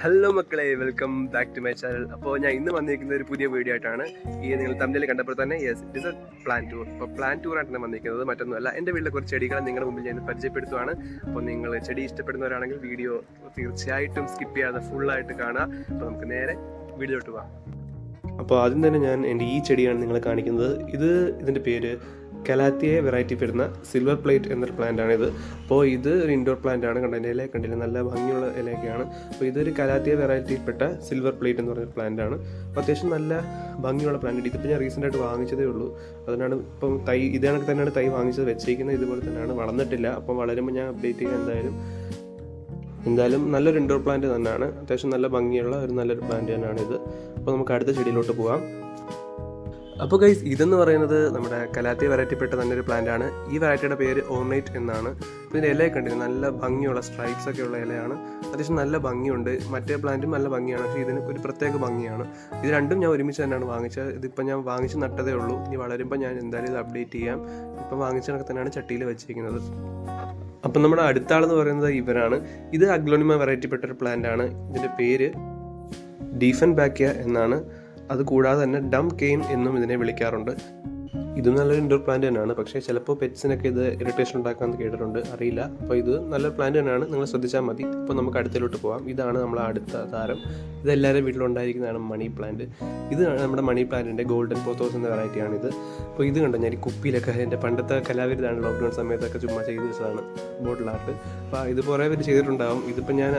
Hello മക്കളെ, welcome back to my channel. അപ്പോൾ ഞാൻ ഇന്ന് വന്നിരിക്കുന്ന ഒരു പുതിയ വീഡിയോ ആയിട്ടാണ്. നിങ്ങൾ തമ്മിൽ കണ്ടപ്പോൾ തന്നെ yes it is A plan tour. അപ്പോൾ പ്ലാൻ ടൂറായിട്ടാണ് വന്നിരിക്കുന്നത്, മറ്റൊന്നുമല്ല. എൻ്റെ വീട്ടിലെ കുറച്ച് ചെടികളെ നിങ്ങളുടെ മുമ്പിൽ ഞാൻ പരിചയപ്പെടുത്തുവാണ്. അപ്പോൾ നിങ്ങൾ ചെടി ഇഷ്ടപ്പെടുന്നവരാണെങ്കിൽ വീഡിയോ തീർച്ചയായിട്ടും സ്കിപ്പ് ചെയ്യാതെ ഫുള്ളായിട്ട് കാണുക. അപ്പോൾ നമുക്ക് നേരെ വീഡിയോട്ട് പോകാം. അപ്പോൾ ആദ്യം തന്നെ ഞാൻ എൻ്റെ ഈ ചെടിയാണ് നിങ്ങളെ കാണിക്കുന്നത്. ഇതിൻ്റെ പേര് കലാത്തിയ വെറൈറ്റി വരുന്ന സിൽവർ പ്ലേറ്റ് എന്നൊരു പ്ലാന്റാണിത്. അപ്പോൾ ഇത് ഒരു ഇൻഡോർ പ്ലാന്റ് ആണ്. കണ്ട ഇല കണ്ടില്ല, നല്ല ഭംഗിയുള്ള ഇലയൊക്കെയാണ്. അപ്പോൾ ഇതൊരു കലാത്തിയ വെറൈറ്റിയിൽപ്പെട്ട സിൽവർ പ്ലേറ്റ് എന്ന് പറഞ്ഞൊരു പ്ലാന്റ് ആണ്. അപ്പോൾ അത്യാവശ്യം നല്ല ഭംഗിയുള്ള പ്ലാന്റ്. ഇതിപ്പോൾ ഞാൻ റീസെൻ്റായിട്ട് വാങ്ങിച്ചതേ ഉള്ളൂ. അതിനാണ് ഇപ്പം ഇതാണ് തന്നെയാണ് തൈ വാങ്ങിച്ചത്, വെച്ചേക്കുന്നത് ഇതുപോലെ തന്നെയാണ്, വളർന്നിട്ടില്ല. അപ്പം വളരുമ്പോൾ ഞാൻ അപ്ഡേറ്റ് ചെയ്യാം. എന്തായാലും നല്ലൊരു ഇൻഡോർ പ്ലാന്റ് തന്നെയാണ്. അത്യാവശ്യം നല്ല ഭംഗിയുള്ള നല്ലൊരു പ്ലാന്റ് തന്നെയാണ് ഇത്. അപ്പോൾ നമുക്ക് അടുത്ത ചെടിയിലോട്ട് പോകാം. അപ്പോൾ ഗൈസ്, ഇതെന്ന് പറയുന്നത് നമ്മുടെ കലാത്തിയ വെറൈറ്റിപ്പെട്ട തന്നെ ഒരു പ്ലാന്റ് ആണ്. ഈ വെറൈറ്റിയുടെ പേര് ഓർണേറ്റ് എന്നാണ്. അപ്പോൾ ഇതിൻ്റെ ഇലയൊക്കെ ഉണ്ടെങ്കിൽ നല്ല ഭംഗിയുള്ള സ്ട്രൈപ്സ് ഒക്കെ ഉള്ള ഇലയാണ്. അത്യാവശ്യം നല്ല ഭംഗിയുണ്ട്. മറ്റേ പ്ലാന്റും നല്ല ഭംഗിയാണ്, പക്ഷേ ഇതിന് ഒരു പ്രത്യേക ഭംഗിയാണ്. ഇത് രണ്ടും ഞാൻ ഒരുമിച്ച് തന്നെയാണ് വാങ്ങിച്ചത്. ഇതിപ്പോൾ ഞാൻ വാങ്ങിച്ച് നട്ടതേ ഉള്ളൂ. ഇനി വളരുമ്പോൾ ഞാൻ എന്തായാലും ഇത് അപ്ഡേറ്റ് ചെയ്യാം. ഇപ്പം വാങ്ങിച്ച കണക്ക് തന്നെയാണ് ചട്ടിയിൽ വെച്ചിരിക്കുന്നത്. അപ്പം നമ്മുടെ അടുത്ത ആളെന്ന് പറയുന്നത് ഇവരാണ്. ഇത് അഗ്ലോണിമ വെറൈറ്റിപ്പെട്ട ഒരു പ്ലാന്റ് ആണ്. ഇതിൻ്റെ പേര് ഡീഫൻബാക്കിയ എന്നാണ്. അതുകൂടാതെ തന്നെ ഡം കെയിൻ എന്നും ഇതിനെ വിളിക്കാറുണ്ട്. ഇതും നല്ലൊരു ഇൻഡോർ പ്ലാന്റ് തന്നെയാണ്, പക്ഷേ ചിലപ്പോൾ പെറ്റ്സിനൊക്കെ ഇത് ഇറിറ്റേഷൻ ഉണ്ടാക്കാമെന്ന് കേട്ടിട്ടുണ്ട്, അറിയില്ല. അപ്പോൾ ഇത് നല്ലൊരു പ്ലാന്റ് തന്നെയാണ്, നിങ്ങൾ ശ്രദ്ധിച്ചാൽ മതി. അപ്പോൾ നമുക്ക് അടുത്തിലോട്ട് പോകാം. ഇതാണ് നമ്മളെ അടുത്ത താരം. ഇതെല്ലാവരും വീട്ടിലുണ്ടായിരിക്കുന്നതാണ് മണി പ്ലാന്റ്. ഇത് നമ്മുടെ മണി പ്ലാന്റിൻ്റെ ഗോൾഡൻ പോത്തോസ് എന്ന വെറൈറ്റിയാണിത്. അപ്പോൾ ഇത് കണ്ടോ, ഞാൻ ഈ കുപ്പിയിലൊക്കെ എൻ്റെ പണ്ടത്തെ കലാവിരുതാണ്, ലോക്ക്ഡൗൺ സമയത്തൊക്കെ ചുമ്മാ ചെയ്ത് വെച്ചതാണ് ബോട്ടിൽ ആർട്ട്. അപ്പോൾ ഇത് കുറേ പേര് ചെയ്തിട്ടുണ്ടാകും. ഇതിപ്പോൾ ഞാൻ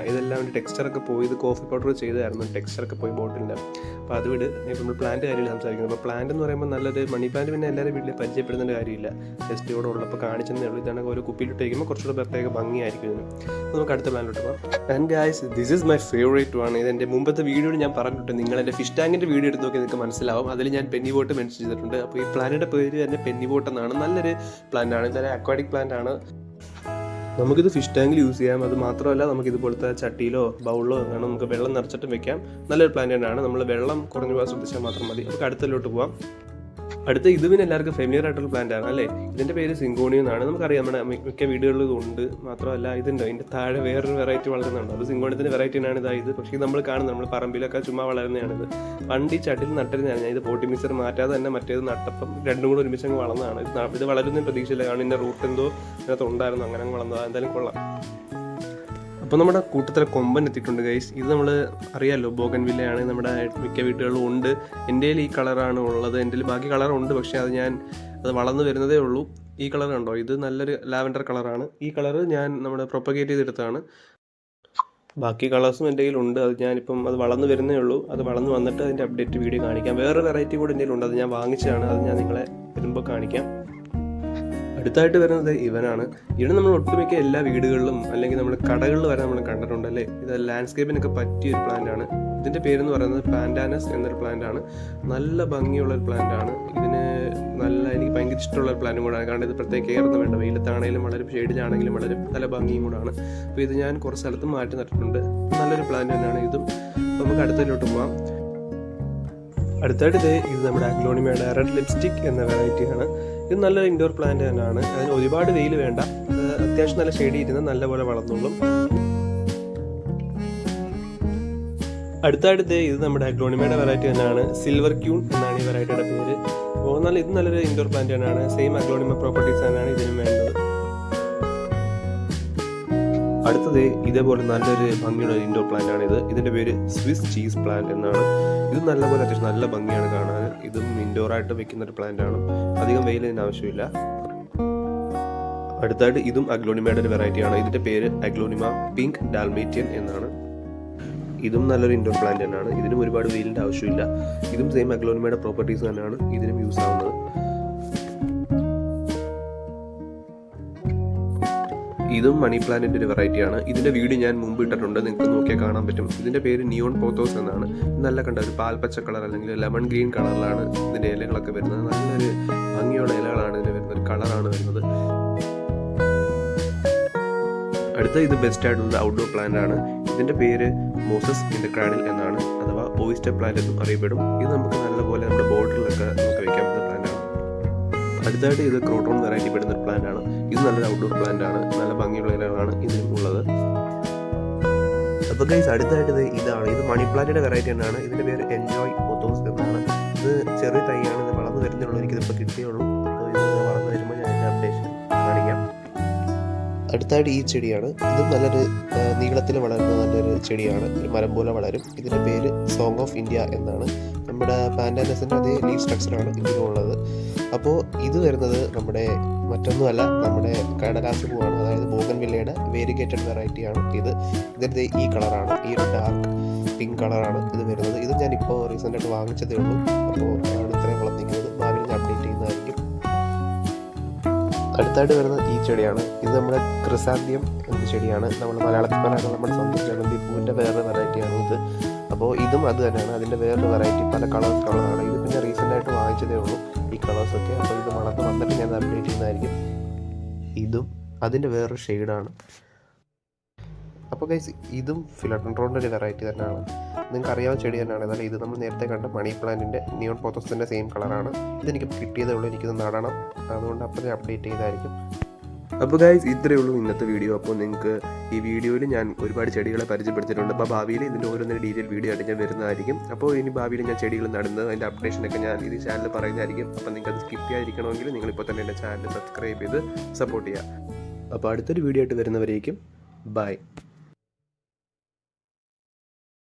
ഇതെല്ലാം വേണ്ടി ടെക്സ്ചറൊക്കെ പോയി, ഇത് കോഫി പൗഡർ ചെയ്തായിരുന്നു, ടെക്സ്ചറൊക്കെ പോയി ബോട്ടിലിൻ്റെ. അപ്പോൾ അത് വിട്, നമ്മൾ പ്ലാന്റ് കാര്യമില്ല സംസാരിക്കുന്നത്. അപ്പോൾ പ്ലാന്റ് എന്ന് പറയുമ്പോൾ നല്ലൊരു മണി പ്ലാന്റ് പിന്നെ എല്ലാവരും വീട്ടിൽ പരിചയപ്പെടുന്നതിൻ്റെ കാര്യമില്ല, ജസ്റ്റ് ഇവിടെ ഉള്ളപ്പോൾ കാണിച്ചതേ ഉള്ളൂ. ഇതാണ് ഓരോ കുപ്പിയിലിട്ട് വയ്ക്കുമ്പോൾ കുറച്ചുകൂടെ പ്രത്യേക ഭംഗിയായിരിക്കും ഇതിന്. അപ്പോൾ നമുക്ക് അടുത്ത പ്ലാനിലോട്ട് പോകാം. And guys, this is my favourite one. ഇതെൻ്റെ മുമ്പത്തെ വീഡിയോയിൽ ഞാൻ പറഞ്ഞിട്ടുണ്ട്. നിങ്ങൾ എൻ്റെ ഫിഷ് ടാങ്കിൻ്റെ വീഡിയോ എടുത്ത് നോക്കി നിങ്ങൾക്ക് മനസ്സിലാവും. അതിൽ ഞാൻ പെന്നി ബോട്ട് മെൻഷൻ ചെയ്തിട്ടുണ്ട്. അപ്പോൾ ഈ പ്ലാന്റിൻ്റെ പേര് തന്നെ പെന്നി ബോട്ട് എന്നാണ്. നല്ലൊരു പ്ലാന്റ് ആണ്, ഇതൊരു അക്വാറ്റിക് പ്ലാന്റ് ആണ്. നമുക്കിത് ഫിഷ് ടാങ്കിൽ യൂസ് ചെയ്യാം. അത് മാത്രമല്ല, നമുക്ക് ഇതുപോലത്തെ ചട്ടിയിലോ ബൗളിലോ വേണം നമുക്ക് വെള്ളം നിറച്ചിട്ടും വെക്കാം. നല്ലൊരു പ്ലാന്റ് തന്നെയാണ്. നമ്മൾ വെള്ളം കുറഞ്ഞു പോകാൻ ശ്രദ്ധിച്ചാൽ മാത്രം മതി. നമുക്ക് അടുത്തതിലോട്ട് പോകാം. അടുത്ത ഇത് പിന്നെ എല്ലാവർക്കും ഫെമിലിയർ ആയിട്ടുള്ള പ്ലാന്റ് ആണ് അല്ലേ. ഇതിൻ്റെ പേര് സിങ്കോണിയം എന്നാണ്. നമുക്കറിയാം, നമ്മുടെ മിക്ക വീടുകളിലും ഉണ്ട്. മാത്രമല്ല ഇതുണ്ട്, ഇതിൻ്റെ താഴെ വേറൊരു വെറൈറ്റി വളരുന്നുണ്ട്. അത് സിങ്കോണിയത്തിൻ്റെ വെറൈറ്റിയാണ് ഇതായത്. പക്ഷേ ഇത് നമ്മൾ കാണുന്നത് നമ്മൾ പറമ്പിലൊക്കെ ചുമ്മാ വളരുന്നതാണിത്. പണ്ട് ഈ ചട്ടിയിൽ നട്ടിരുന്നതാണ് ഞാൻ. ഇത് പോട്ടി മിക്സർ മാറ്റാതെ തന്നെ മറ്റേത് നട്ടപ്പം രണ്ടും കൂടെ ഒരുമിച്ച് അങ്ങ് വളർന്നതാണ്. ഇത് വളരുന്ന പ്രതീക്ഷയില്ല, കാരണം ഇതിൻ്റെ റൂട്ട് എന്തോ ഇതിനകത്ത് ഉണ്ടായിരുന്നു, അങ്ങനെ അങ്ങ് വളർന്നത്. എന്തായാലും കൊള്ളാം. അപ്പോൾ നമ്മുടെ കൂട്ടത്തിലെ കൊമ്പൻ എത്തിയിട്ടുണ്ട് ഗൈസ്. ഇത് നമ്മൾ അറിയാമല്ലോ, ബോഗൻവില്ലയാണ്. നമ്മുടെ മിക്ക വീടുകളിലും ഉണ്ട്. എൻ്റെ ഈ കളറാണ് ഉള്ളത്. എൻ്റെ ബാക്കി കളറുണ്ട്, പക്ഷേ അത് വളർന്നു വരുന്നതേ ഉള്ളൂ. ഈ കളർ കണ്ടോ, ഇത് നല്ലൊരു ലാവൻഡർ കളറാണ്. ഈ കളറ് ഞാൻ പ്രൊപ്പഗേറ്റ് ചെയ്തെടുത്താണ്. ബാക്കി കളേഴ്സും എൻ്റെ കയ്യിലുണ്ട്. അത് ഞാനിപ്പം അത് വളർന്നു വരുന്നേ ഉള്ളൂ. അത് വളർന്നു വന്നിട്ട് അതിൻ്റെ അപ്ഡേറ്റ് വീഡിയോ കാണിക്കാം. വേറെ വെറൈറ്റി കൂടെ എൻ്റെ കയ്യിലുണ്ട്, അത് ഞാൻ വാങ്ങിച്ചതാണ്. അത് ഞാൻ നിങ്ങളെ വരുമ്പോൾ കാണിക്കാം. അടുത്തായിട്ട് വരുന്നത് ഇവനാണ്. ഇവിടെ നമ്മൾ ഒട്ടുമിക്ക എല്ലാ വീടുകളിലും അല്ലെങ്കിൽ നമ്മൾ കടകളിൽ വരെ നമ്മൾ കണ്ടിട്ടുണ്ട് അല്ലേ. ഇത് ലാൻഡ്സ്കേപ്പിനൊക്കെ പറ്റിയൊരു പ്ലാന്റ് ആണ്. ഇതിൻ്റെ പേരെന്ന് പറയുന്നത് പാൻഡാനസ് എന്നൊരു പ്ലാന്റ് ആണ്. നല്ല ഭംഗിയുള്ളൊരു പ്ലാന്റ് ആണ്. എനിക്ക് ഭയങ്കര ഇഷ്ടമുള്ളൊരു പ്ലാന്റും കൂടാണ്. കാരണം ഇത് പ്രത്യേക കെയർ ഒന്നും വേണ്ട. വെയിലത്താണെങ്കിലും വളരെ ഷെയ്ഡിലാണെങ്കിലും വളരെ നല്ല ഭംഗിയും കൂടാണ്. അപ്പോൾ ഇത് ഞാൻ കുറച്ച് സ്ഥലത്ത് മാറ്റി നട്ടിട്ടുണ്ട്. നല്ലൊരു പ്ലാന്റ് തന്നെയാണ് ഇതും. നമുക്ക് അടുത്തതിലോട്ട് പോകാം. അടുത്തായിട്ട് ഇത് നമ്മുടെ അഗ്ലോണിമയുടെ റെഡ് ലിപ്സ്റ്റിക് എന്ന വെറൈറ്റിയാണ്. ഇത് നല്ലൊരു ഇൻഡോർ പ്ലാന്റ് തന്നെയാണ്. അതിന് ഒരുപാട് വെയിൽ വേണ്ട, അത്യാവശ്യം നല്ല ഷെയ്ഡ് ഇരുന്ന് നല്ലപോലെ വളർന്നോളും. അടുത്തായിട്ട് ഇത് നമ്മുടെ അഗ്ലോണിമയുടെ വെറൈറ്റി തന്നെയാണ്. സിൽവർ ക്യൂൺ എന്നാണ് ഈ വെറൈറ്റിയുടെ പേര്. അപ്പോൾ ഇത് നല്ലൊരു ഇൻഡോർ പ്ലാന്റ് തന്നെയാണ്. സെയിം അഗ്ലോണിമ പ്രോപ്പർട്ടീസ് തന്നെയാണ് ഇതിനും വേണ്ടത്. അടുത്തത് ഇതേപോലെ നല്ലൊരു ഭംഗിയുള്ള ഇൻഡോർ പ്ലാന്റ് ആണ് ഇത്. ഇതിൻ്റെ പേര് സ്വിസ് ചീസ് പ്ലാന്റ് എന്നാണ്. ഇത് നല്ലപോലെ അത്യാവശ്യം നല്ല ഭംഗിയാണ് കാണാൻ. ഇതും ഇൻഡോറായിട്ട് വെക്കുന്ന ഒരു പ്ലാന്റ് ആണ്. അധികം വെയിൽ ഇതിന് ആവശ്യമില്ല. അടുത്തായിട്ട് ഇതും അഗ്ലോണിമയുടെ ഒരു വെറൈറ്റിയാണ്. ഇതിൻ്റെ പേര് അഗ്ലോണിമ പിങ്ക് ഡാൽമേറ്റിയൻ എന്നാണ്. ഇതും നല്ലൊരു ഇൻഡോർ പ്ലാന്റ് തന്നെയാണ്. ഇതിനും ഒരുപാട് വെയിലിൻ്റെ ആവശ്യമില്ല. ഇതും സെയിം അഗ്ലോണിമയുടെ പ്രോപ്പർട്ടീസ് തന്നെയാണ് ഇതിനും യൂസ് ആവുന്നത്. ഇതും മണി പ്ലാന്റിൻ്റെ ഒരു വെറൈറ്റിയാണ്. ഇതിൻ്റെ വീഡിയോ ഞാൻ മുമ്പ് ഇട്ടിട്ടുണ്ട്, നിങ്ങൾക്ക് നോക്കിയാൽ കാണാൻ പറ്റും. ഇതിൻ്റെ പേര് നിയോൺ പോത്തോസ് എന്നാണ്. നല്ല കണ്ട ഒരു പാൽപ്പച്ച കളർ അല്ലെങ്കിൽ ലെമൺ ഗ്രീൻ കളറിലാണ് ഇതിൻ്റെ ഇലകളൊക്കെ വരുന്നത്. നല്ലൊരു ഭംഗിയുള്ള ഇലകളാണ് ഇതിന് വരുന്നത്, ഒരു കളറാണ് വരുന്നത്. അടുത്ത ഇത് ബെസ്റ്റ് ആയിട്ടുള്ള ഔട്ട്ഡോർ പ്ലാന്റ് ആണ്. ഇതിൻ്റെ പേര് മോസസ് ഇൻ ദ ക്രാഡിൽ എന്നാണ്, അഥവാ ഓയിസ്റ്റർ പ്ലാന്റ് എന്നും അറിയപ്പെടും. ഇത് നമുക്ക് നല്ലപോലെ നമ്മുടെ ബോട്ടിലൊക്കെ നമുക്ക് വെക്കാൻ പറ്റുന്ന പ്ലാന്റ് ആണ്. അടുത്തായിട്ട് ഇത് ക്രോട്ടോൺ വെറൈറ്റി പെടുന്ന ഒരു പ്ലാന്റ് ആണ്. ഇത് നല്ലൊരു ഔട്ട്ഡോർ പ്ലാന്റ് ആണ്. നല്ല ഭംഗിയുള്ള ഇലകളാണ് ഇതിനും ഉള്ളത്. അപ്പോൾ ഗൈസ് അടുത്തായിട്ട് ഇതാണ്. ഇത് മണി പ്ലാന്റിൻ്റെ വെറൈറ്റി തന്നെയാണ്. ഇതിൻ്റെ പേര് എൻജോയ് പോത്തോസ് എന്നാണ്. ഇത് ചെറിയ തൈയാണ്. ഇത് വളർന്നു വരുന്നുള്ളൂ. എനിക്കിതിപ്പോൾ കിട്ടിയുള്ളൂ. അപ്പോൾ ഇത് വളർന്നു വരുമ്പോൾ ഞാൻ അതിൻ്റെ അപ്ഡേഷൻ കാണിക്കാം. അടുത്തായിട്ട് ഈ ചെടിയാണ്. ഇതും നല്ലൊരു നീളത്തിൽ വളരുന്ന നല്ലൊരു ചെടിയാണ്. ഒരു മരം പോലെ വളരും. ഇതിൻ്റെ പേര് സോങ് ഓഫ് ഇന്ത്യ എന്നാണ്. നമ്മുടെ പാൻഡാനസിൻ്റെ അതേ ലീഫ് സ്ട്രക്ചറാണ് ഇതിനുള്ളത്. അപ്പോൾ ഇത് വരുന്നത് നമ്മുടെ മറ്റൊന്നുമല്ല, നമ്മുടെ കടലാസ് പൂവാണ്. അതായത് ബോഗൺവില്ലയുടെ വേരിഗേറ്റഡ് വെറൈറ്റിയാണ് ഇത്. ഇതിൻ്റെ ഈ കളറാണ്, ഈ ഒരു ഡാർക്ക് പിങ്ക് കളറാണ് ഇത് വരുന്നത്. ഇത് ഞാനിപ്പോൾ റീസെൻ്റായിട്ട് വാങ്ങിച്ചതേ ഉള്ളൂ. അപ്പോൾ ആണ് ഇത്രയും വളർന്നിരിക്കുന്നത്. ഭാവിയിൽ ഞാൻ അപ്ഡേറ്റ് ചെയ്യുന്നതായിരിക്കും. അടുത്തായിട്ട് വരുന്നത് ഈ ചെടിയാണ്. ഇത് നമ്മുടെ ക്രിസാന്തിയം എന്ന ചെടിയാണ്. നമ്മൾ മലയാളത്തിൽ പറയാനുള്ള നമ്മുടെ സ്വന്തം ജമന്തി പൂവിൻ്റെ വേറൊരു വെറൈറ്റിയാണ് ഇത്. അപ്പോൾ ഇതും അത് തന്നെയാണ്. അതിൻ്റെ വേറൊരു വെറൈറ്റി പല കളേഴ്സുള്ളതാണ്. ഇത് പിന്നെ റീസെൻ്റായിട്ട് വാങ്ങിച്ചതേ ഉള്ളൂ ഈ കളേഴ്സൊക്കെ. അപ്പോൾ ഇത് വളർന്ന് വന്നിട്ട് ഞാൻ അപ്ഡേറ്റ് ചെയ്യുന്നതായിരിക്കും. ഇതും അതിൻ്റെ വേറൊരു ഷെയ്ഡാണ്. അപ്പോൾ ഗൈസ് ഇതും ഫിലോഡൻഡ്രോണിൻ്റെ ഒരു വെറൈറ്റി തന്നെയാണ്. നിങ്ങൾക്ക് അറിയാവുന്ന ചെടി തന്നെയാണ്. എന്നാൽ ഇത് നമ്മൾ നേരത്തെ കണ്ട മണി പ്ലാന്റിൻ്റെ നിയോൺ പോത്തോസിൻ്റെ സെയിം കളറാണ്. ഇതെനിക്ക് കിട്ടിയതേ ഉള്ളൂ. എനിക്കിത് നടണം. അതുകൊണ്ട് അപ്പോൾ ഞാൻ അപ്ഡേറ്റ് ചെയ്തായിരിക്കും. അപ്പോൾ ഗൈസ് ഇത്രയേ ഉള്ളൂ ഇന്നത്തെ വീഡിയോ. അപ്പോൾ നിങ്ങൾക്ക് ഈ വീഡിയോയിൽ ഞാൻ ഒരുപാട് ചെടികളെ പരിചയപ്പെടുത്തിയിട്ടുണ്ട്. അപ്പോൾ ഭാവിയിൽ ഇതിൻ്റെ ഓരോന്നിൻ്റെ ഡീറ്റെയിൽ വീഡിയോ ആയിട്ട് ഞാൻ വരുന്നതായിരിക്കും. അപ്പോൾ ഇനി ഭാവിയിൽ ഞാൻ ചെടികൾ നടുന്നത് അതിൻ്റെ അപ്ഡേഷനൊക്കെ ഞാൻ ഈ ചാനൽ പറയുന്നതായിരിക്കും. അപ്പോൾ നിങ്ങൾക്ക് അത് സ്കിപ്പ് ചെയ്യാതിരിക്കണമെങ്കിൽ നിങ്ങളിപ്പോൾ തന്നെ എൻ്റെ ചാനൽ സബ്സ്ക്രൈബ് ചെയ്ത് സപ്പോർട്ട് ചെയ്യുക. അപ്പോൾ അടുത്തൊരു വീഡിയോ ആയിട്ട് വരുന്നവരേക്കും ബൈ.